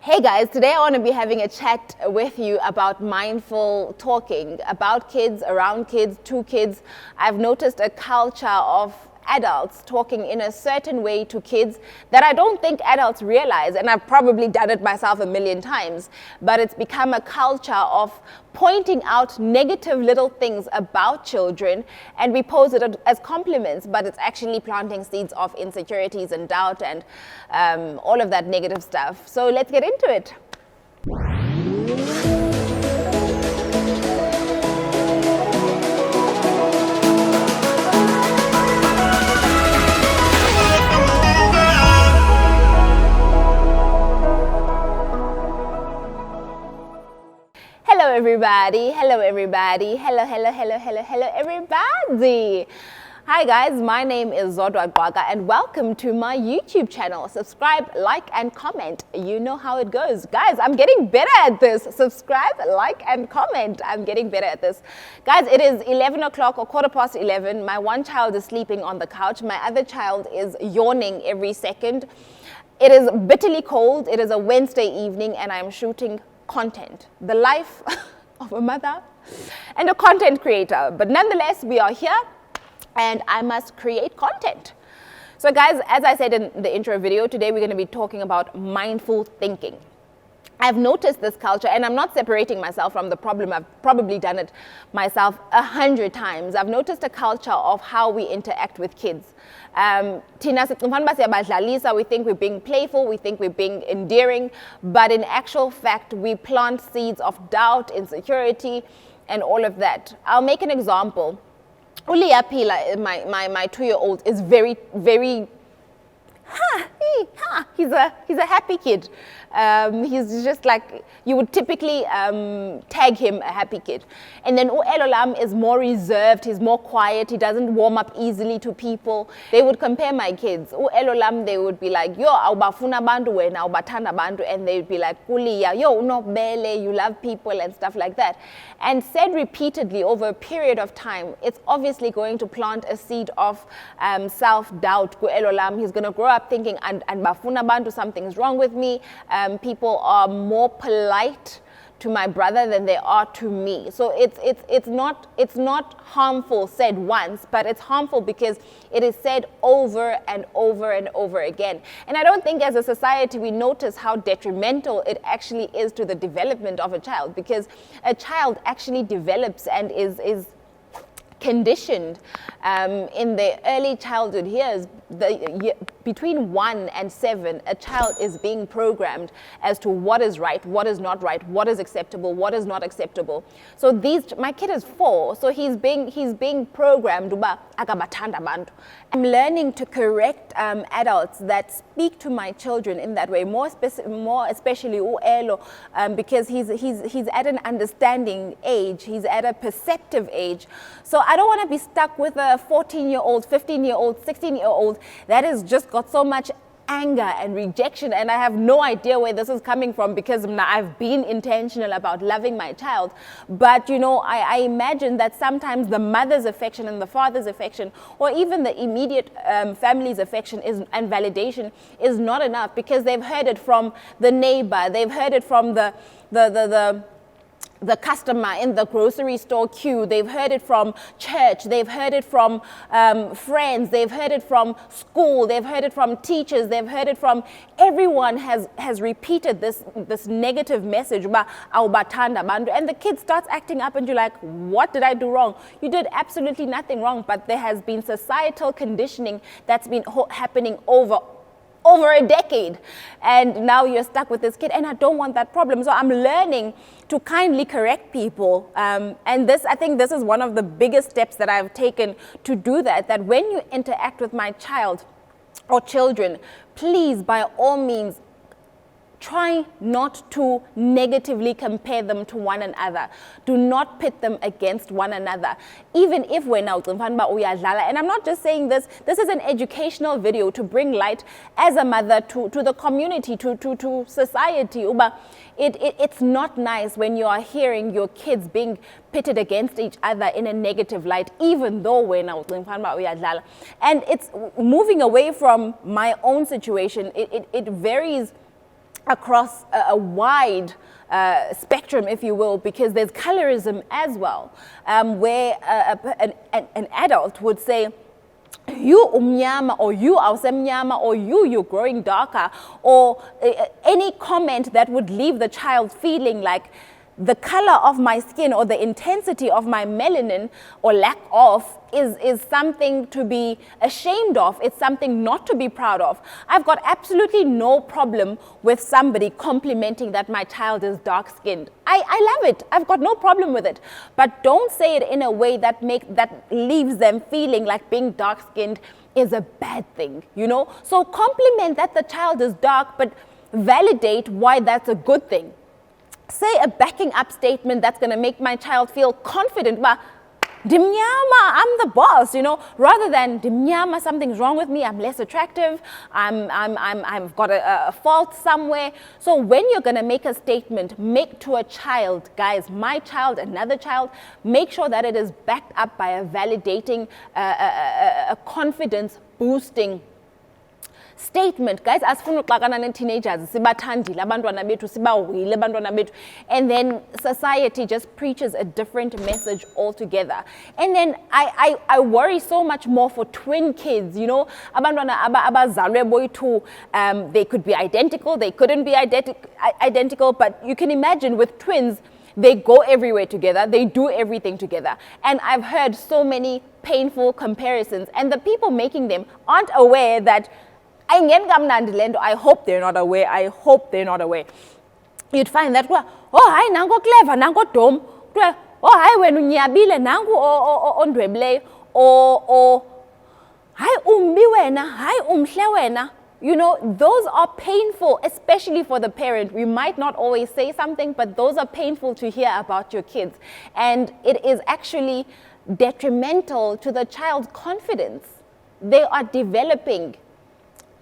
Hey guys, today I want to be having a chat with you about mindful talking, about kids, around kids, to kids. I've noticed a culture of adults talking in a certain way to kids that I don't think adults realize, and I've probably done it myself a million times, but it's become a culture of pointing out negative little things about children, and we pose it as compliments, but it's actually planting seeds of insecurities and doubt and all of that negative stuff. So let's get into it. Hello everybody, hello everybody, hello everybody. Hi guys, my name is Zodwa Gwaga and welcome to my YouTube channel. Subscribe, like and comment. You know how it goes. Guys, I'm getting better at this. Subscribe, like and comment. I'm getting better at this. Guys, it is 11 o'clock or 11:15. My one child is sleeping on the couch. My other child is yawning every second. It is bitterly cold. It is a Wednesday evening and I'm shooting content, the life of a mother and a content creator. But nonetheless, we are here and I must create content. So guys, as I said in the intro video, today we're going to be talking about mindful thinking. I've noticed this culture, and I'm not separating myself from the problem. I've probably done it myself 100 times. I've noticed a culture of how we interact with kids. We think we're being playful, we think we're being endearing, but in actual fact, we plant seeds of doubt, insecurity, and all of that. I'll make an example. Ulia Pila, my 2-year-old, is very, he's a happy kid. He's just like, you would typically tag him a happy kid. And then Elolam is more reserved, he's more quiet, he doesn't warm up easily to people. They would compare my kids. Elolam, they would be like, yo, awubafuna bantu wena, awubathanda bantu, and they would be like, Kulia, yo, unobele, you love people and stuff like that. And said repeatedly over a period of time, it's obviously going to plant a seed of self-doubt. Elolam, he's going to grow up thinking, and bafuna bantu, something's wrong with me. People are more polite to my brother than they are to me. So it's not harmful said once, but it's harmful because it is said over and over and over again. And I don't think as a society we notice how detrimental it actually is to the development of a child, because a child actually develops and is conditioned in their early childhood years. Between 1 and 7, a child is being programmed as to what is right, what is not right, what is acceptable, what is not acceptable. So my kid is 4, so he's being programmed. I'm learning to correct adults that speak to my children in that way, more especially Uelo, because he's at an understanding age, he's at a perceptive age. So I don't want to be stuck with a 14-year-old, 15-year-old, 16-year-old that has just got so much anger and rejection, and I have no idea where this is coming from, because I've been intentional about loving my child. But you know, I imagine that sometimes the mother's affection and the father's affection, or even the immediate family's affection and validation is not enough, because they've heard it from the neighbor, they've heard it from the customer in the grocery store queue, they've heard it from church, they've heard it from friends, they've heard it from school, they've heard it from teachers, they've heard it from everyone has repeated this negative message about awubathanda bantu, and the kid starts acting up and you're like, what did I do wrong? You did absolutely nothing wrong, but there has been societal conditioning that's been happening over a decade, and now you're stuck with this kid, and I don't want that problem. So I'm learning to kindly correct people, and I think this is one of the biggest steps that I've taken to do that when you interact with my child or children, please, by all means, try not to negatively compare them to one another. Do not pit them against one another. Even if we're now, and I'm not just saying this is an educational video to bring light as a mother to the community, to society. It's not nice when you are hearing your kids being pitted against each other in a negative light, even though we're now, and it's moving away from my own situation. It varies across a wide spectrum, if you will, because there's colorism as well, where an adult would say, you umnyama, or you awusemnyama, or you're growing darker, or any comment that would leave the child feeling like the color of my skin or the intensity of my melanin or lack of is something to be ashamed of. It's something not to be proud of. I've got absolutely no problem with somebody complimenting that my child is dark-skinned. I love it. I've got no problem with it. But don't say it in a way that leaves them feeling like being dark-skinned is a bad thing, you know? So compliment that the child is dark, but validate why that's a good thing. Say a backing up statement that's going to make my child feel confident. But Dimnyama, I'm the boss, you know, rather than Dimnyama, something's wrong with me, I'm less attractive, I've got a fault somewhere. So when you're going to make a statement, make to a child, guys, my child, another child, make sure that it is backed up by a validating, a confidence boosting statement. Guys, asifuna uxakana ne-teenagers, sibathandile abantwana bethu, sibahoyile abantwana bethu, and then society just preaches a different message altogether. And then I worry so much more for twin kids, you know, abantwana abazalwe boyi-two, they could be identical, they couldn't be identical, but you can imagine with twins, they go everywhere together, they do everything together. And I've heard so many painful comparisons, and the people making them aren't aware that I hope they're not aware. I hope they're not aware. You'd find that, oh, hi, nango clever, nango dom. Oh, hi, when unyabile, nango ondweble. Or, hi, umbi wena, hi, umhle wena. You know, those are painful, especially for the parent. We might not always say something, but those are painful to hear about your kids. And it is actually detrimental to the child's confidence. They are developing.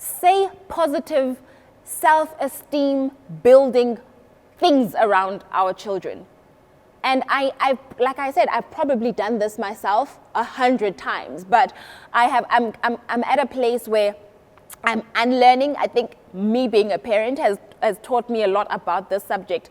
Say positive, self-esteem building things around our children. And like I said, I've probably done this myself 100 times, but I'm at a place where I'm unlearning. I think me being a parent has taught me a lot about this subject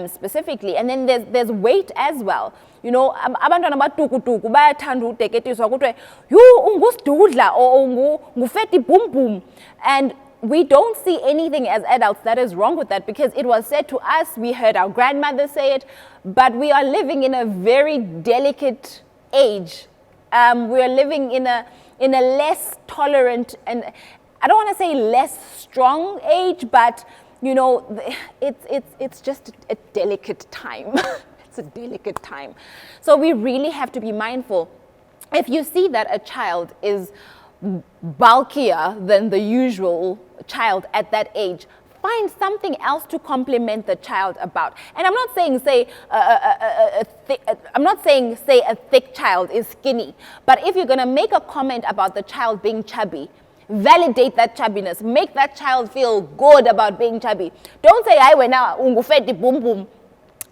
specifically. And then there's weight as well. You know, abantwana batukutuku bayathanda uteketiswa ukuthi you ungusidudla or ngufeti boom boom. And we don't see anything as adults that is wrong with that, because it was said to us, we heard our grandmother say it, but we are living in a very delicate age. We are living in a less tolerant, and I don't want to say less strong age, but you know, it's just a delicate time. It's a delicate time. So we really have to be mindful. If you see that a child is bulkier than the usual child at that age, find something else to compliment the child about. And I'm not saying say a thick child is skinny, but if you're going to make a comment about the child being chubby, validate that chubbiness. Make that child feel good about being chubby. Don't say, "Hayi wena ungufeti boom boom.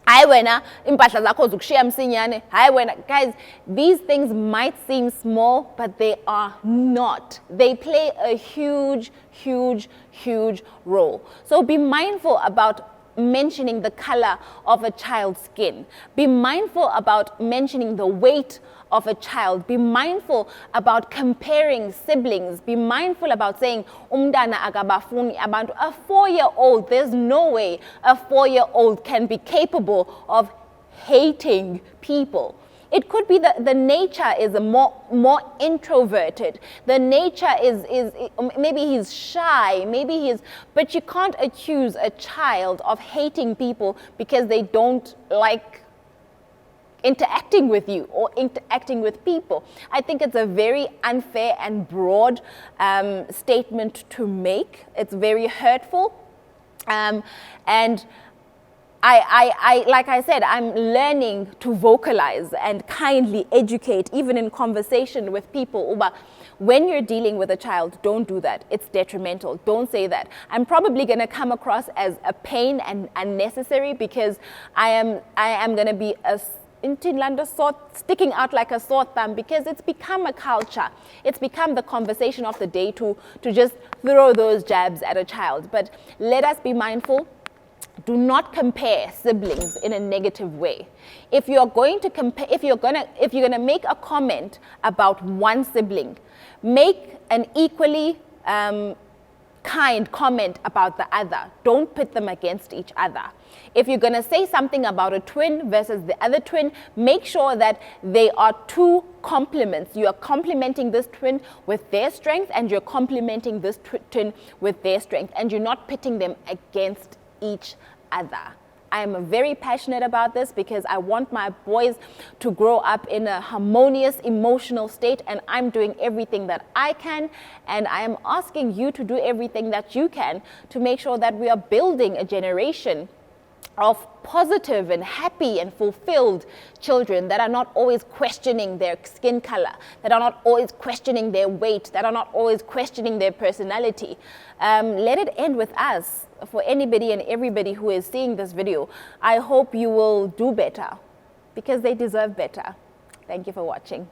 Hayi wena impahla zakho zukushiya msinyane. Hayi wena." Guys, these things might seem small, but they are not. They play a huge, huge, huge role. So be mindful about mentioning the color of a child's skin. Be mindful about mentioning the weight of a child. Be mindful about comparing siblings. Be mindful about saying, umdana akabafuni abantu. A 4-year-old, there's no way a 4-year-old can be capable of hating people. It could be that the nature is more introverted. The nature is maybe he's shy, but you can't accuse a child of hating people because they don't like interacting with you or interacting with people. I think it's a very unfair and broad statement to make. It's very hurtful. And I, like I said, I'm learning to vocalize and kindly educate, even in conversation with people. Uba, when you're dealing with a child, don't do that. It's detrimental. Don't say that. I'm probably going to come across as a pain and unnecessary, because I am going to be sticking out like a sore thumb, because it's become a culture. It's become the conversation of the day to just throw those jabs at a child. But let us be mindful. Do not compare siblings in a negative way. If you're going to compare, if you're gonna make a comment about one sibling, make an equally kind comment about the other. Don't put them against each other. If you're going to say something about a twin versus the other twin, make sure that they are two complements. You are complementing this twin with their strength, and you're complementing this twin with their strength, and you're not pitting them against each other. I am very passionate about this because I want my boys to grow up in a harmonious emotional state, and I'm doing everything that I can, and I am asking you to do everything that you can to make sure that we are building a generation of positive and happy and fulfilled children that are not always questioning their skin color, that are not always questioning their weight, that are not always questioning their personality. Let it end with us. For anybody and everybody who is seeing this video, I hope you will do better, because they deserve better. Thank you for watching.